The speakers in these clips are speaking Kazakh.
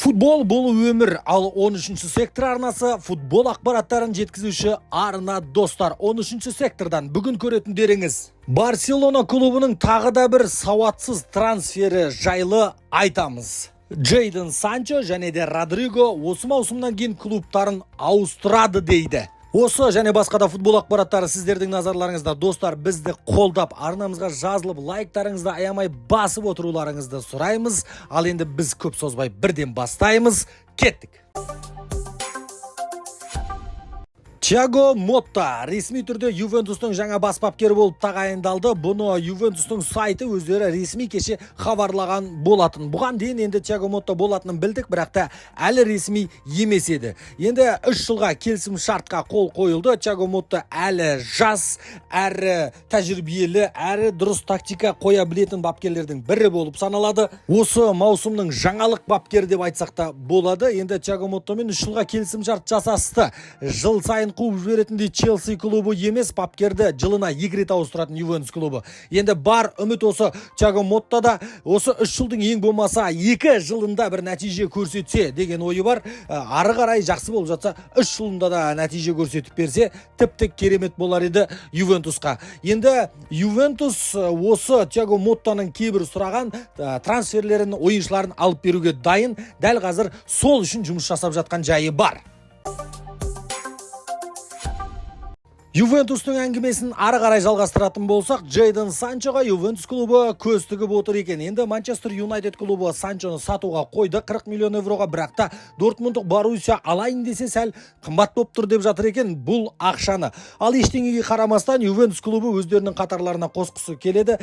Футбол бұл өмір, ал 13-ші сектор арнасы футбол ақпараттарын жеткізуші арна достар. 13-ші сектордан бүгін көретіндеріңіз. Барселона клубының тағы да бір сауатсыз трансфері жайлы айтамыз. Джейдон Санчо және де Родриго осы маусымнан кейін клубтарын ауыстырады дейді. Осы және басқа да футбол ақпараттары сіздердің назарларыңызда достар. Бізді қолдап, арнамызға жазылып, лайктарыңызды аямай басып отыруларыңызды сұраймыз. Ал енді біз көп созбай бірден бастаймыз. Кеттік. Тиаго Мотта ресми түрде Ювентустың жаңа бас бапкері болып тағайындалды. Бұны Ювентустың сайты өздері ресми кеше хабарлаған болатын. Бұған дейін енді Тиаго Мотта болатынын білдік, бірақ та әлі ресми емес еді. Енді 3 жылға келісім шартқа қол қойылды. Тиаго Мотта әлі жас, әрі тәжірибелі, әрі дұрыс тактика қоя білетін бапкерлердің бірі болып саналады. Осы маусымның жаңалық бапкері деп айтсақ та болады. Енді Тиаго Моттамен 3 жылға келісім шарт жасасты. Жыл сайын клуб жіберетіндей Челси клубы емес, бапкерді жылына 2 рет ауыстыратын Ювентус клубы. Енді бар үміт осы Тиаго Моттада осы 3 жылдың ең болмаса 2 жылында бір нәтиже көрсетсе деген ойы бар. Ары қарай жақсы болып жатса 3 жылында да нәтиже көрсетіп берсе тіпті керемет болар еді Ювентусқа. Енді Ювентус осы Тиаго Моттаның кейбір сұраған трансферлерін, ойыншыларын алып беруге дайын. Дәл қазір сол үшін жұмыс жасап жатқан жайы бар. Ювентустың әңгімесін ары қарай жалғастыратын болсақ, Джейдон Санчоға Ювентус клубы көз тігіп отыр екен. Енді Манчестер Юнайтед клубы Санчоны сатуға қойды 40 миллион евроға, бірақ та Дортмундық Боруссия алайын десе сәл қымбат болып тұр деп жатыр екен бұл ақшаны. Ал ештеңеге қарамастан Ювентус клубы өздерінің қатарларына қосқысы келеді.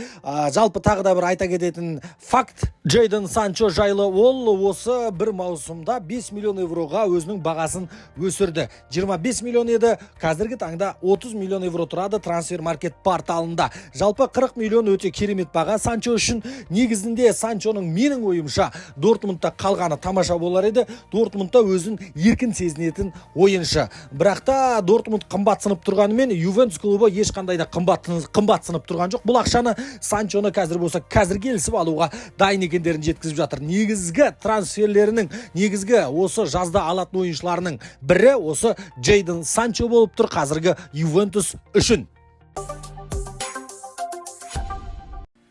Жалпы тағы да бір айта кететін факт, Джейдон Санчо жайлы, ол осы бір маусымда 5 миллион евроға өзінің бағасын өсірді. 25 миллион еді, қазіргі таңда 30 миллион евро тұрады трансфер маркет порталында. Жалпы 40 миллион өте керемет баға Санчо үшін. Негізінде Санчоның менің ойымша Дортмундта қалғаны тамаша болар еді. Дортмундта өзін еркін сезінетін ойыншы. Бірақ та Дортмунд қымбат сынып тұрғанымен Ювентус клубы ешқандай да қымбат сынып тұрған жоқ. Бұл ақшаны Санчоны қазір болса қазір келісіп алуға дайын екендерін жеткізіп жатыр. Негізгі трансферлерінің, негізгі осы жазда алатын ойыншыларының бірі осы Джейдон Санчо болып тұр қазіргі Ювентус үшін.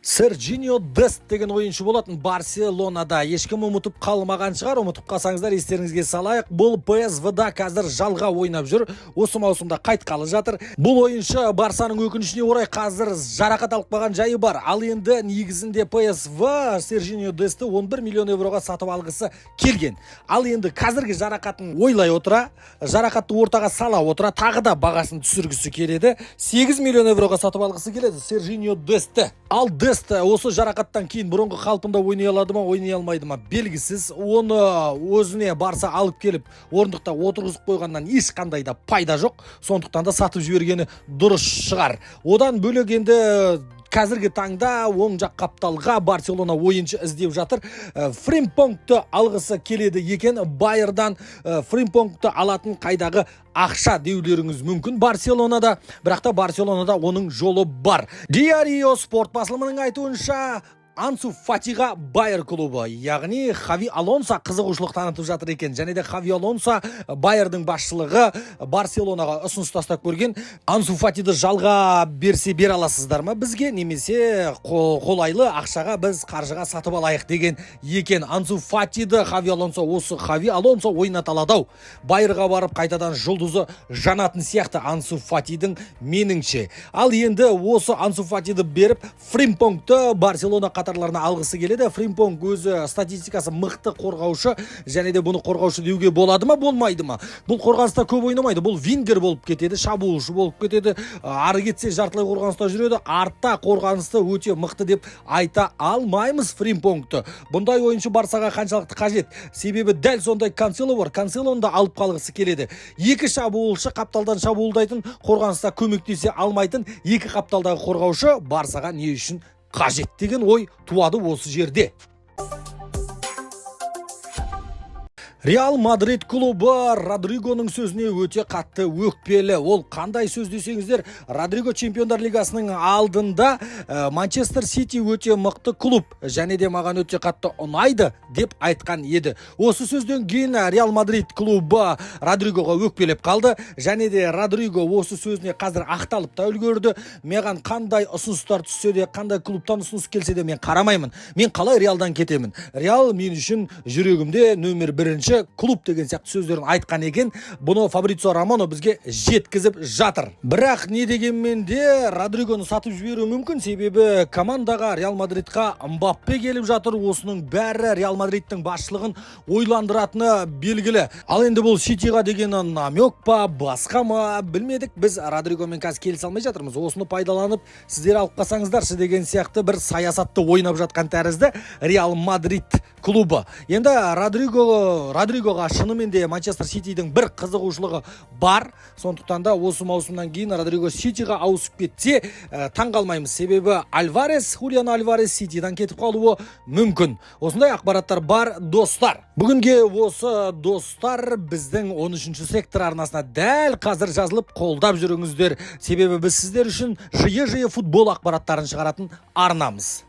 Серджинио Дест деген ойыншы болатын Барселонада. Ешкім ұмытып қалмаған шығар. Ұмытып қалсаңыздар естеріңізге салайық. Бұл ПСВ-да қазір жалға ойнап жүр. Осы маусымда қайтқалы жатыр. Бұл ойыншы Барсаның өкінішіне орай қазір жарақат алып қалған жайы бар. Ал енді негізінде ПСВ Серджинио Десті 11 миллион евроға сатып алғысы келген. Ал енді қазіргі жарақатын ойлай отыра, жарақатты ортаға сала отыра, тағы да бағасын түсіргісі келеді. 8 миллион евроға сатып алғысы келеді Серджинио Десті. Ал Дест осы жарақаттан кейін бұрынғы қалпында ойнай алады ма, ойнай алмайды ма белгісіз. Оны өзіне Барса алып келіп орындықта отырғызып қойғаннан ешқандай да пайда жоқ. Сондықтан да сатып жібергені дұрыс шығар. Одан бөлек енді қазіргі таңда оң жақ қапталға Барселона ойыншы іздеп жатыр. Фримпонгты алғысы келеді екен. Байердан Фримпонгты алатын қайдағы ақша деулеріңіз мүмкін Барселонада, бірақ та Барселонада оның жолы бар. Диарио спорт басылымының айтуынша Ансу Фатиға Байер клубы, яғни Хави Алонсо қызығушылық танытып жатыр екен. Және де Хави Алонсо Байердің басшылығы Барселонаға ұсыныс тастап көрген. Ансу Фатиді жалға берсе бере аласыздар ма бізге, немесе қолайлы ақшаға біз қаржыға сатып алайық деген екен. Ансу Фатиді Хави Алонсо, осы Хави Алонсо ойната алады. Байерға барып қайтадан жұлдызы жанатын сияқты Ансу Фатидің меніңше. Ал енді осы Ансу Фатиді беріп Фримпонгты Барселона қатарларына алғысы келеді. Фримпонг өзі статистикасы мықты қорғаушы, және де бұны қорғаушы деуге болады ма, болмайды ма? Бұл қорғаныста көп ойнамайды. Бұл вингер болып кетеді, шабуылшы болып кетеді. Ары кетсе жартылай қорғаныста жүреді. Артта қорғанысты өте мықты деп айта алмаймыз Фримпонгты. Бұндай ойыншы Барсаға қаншалықты қажет? Себебі дәл сондай Кансело бар. Канселоны да алып қалғысы келеді. Екі шабуылшы қапталдан шабуылдайтын, қорғаныста көмектесе алмайтын екі қапталдағы қорғаушы Барсаға не үшін қажет деген ой туады осы жерде. Реал Мадрид клубы Родригоның сөзіне өте қатты өкпелі. Ол қандай сөз десеңіздер, Родриго Чемпиондар Лигасының алдында Манчестер Сити өте мықты клуб, және де маған өте қатты ұнайды деп айтқан еді. Осы сөзден кейін Реал Мадрид клубы Родригоға өкпелеп қалды, және де Родриго осы сөзіне қазір ақталып та үлгерді. Маған қандай ұсыныстар түссе де, қандай клубтан ұсыныс келсе де мен қарамаймын. Мен қалай Реалдан кетемін. Реал мен үшін жүрегімде нөмір бірінші клуб деген сияқты сөздерін айтқан екен. Бұны Фабрицио Романо бізге жеткізіп жатыр. Бірақ не дегенмен де Родригоны сатып жіберу мүмкін, себебі командаға Реал Мадридқа Мбаппе келіп жатыр. Осының бәрі Реал Мадридтің басшылығын ойландыратыны белгілі. Ал енді бұл Ситиға деген намек па, басқа ма, білмедік. Біз Родригомен қазір келісе алмай жатырмыз. Осыны пайдаланып, сіздер алып қалсаңыздаршы деген сияқты бір саясатты ойнап жатқан тәрізді Реал Мадрид клубы. Енді Родригоға шынымен де Манчестер Ситидің бір қызығушылығы бар. Сондықтан да осы маусымнан кейін Родриго Ситиға ауысып кетсе, таң қалмаймыз. Себебі Хулиан Альварес Ситидан кетіп қалуы мүмкін. Осындай ақпараттар бар, достар. Бүгінге осы достар біздің 13-ші сектор арнасына дәл қазір жазылып қолдап жүріңіздер. Себебі біз сіздер үшін жиі футбол ақпараттарын шығаратын арнамыз.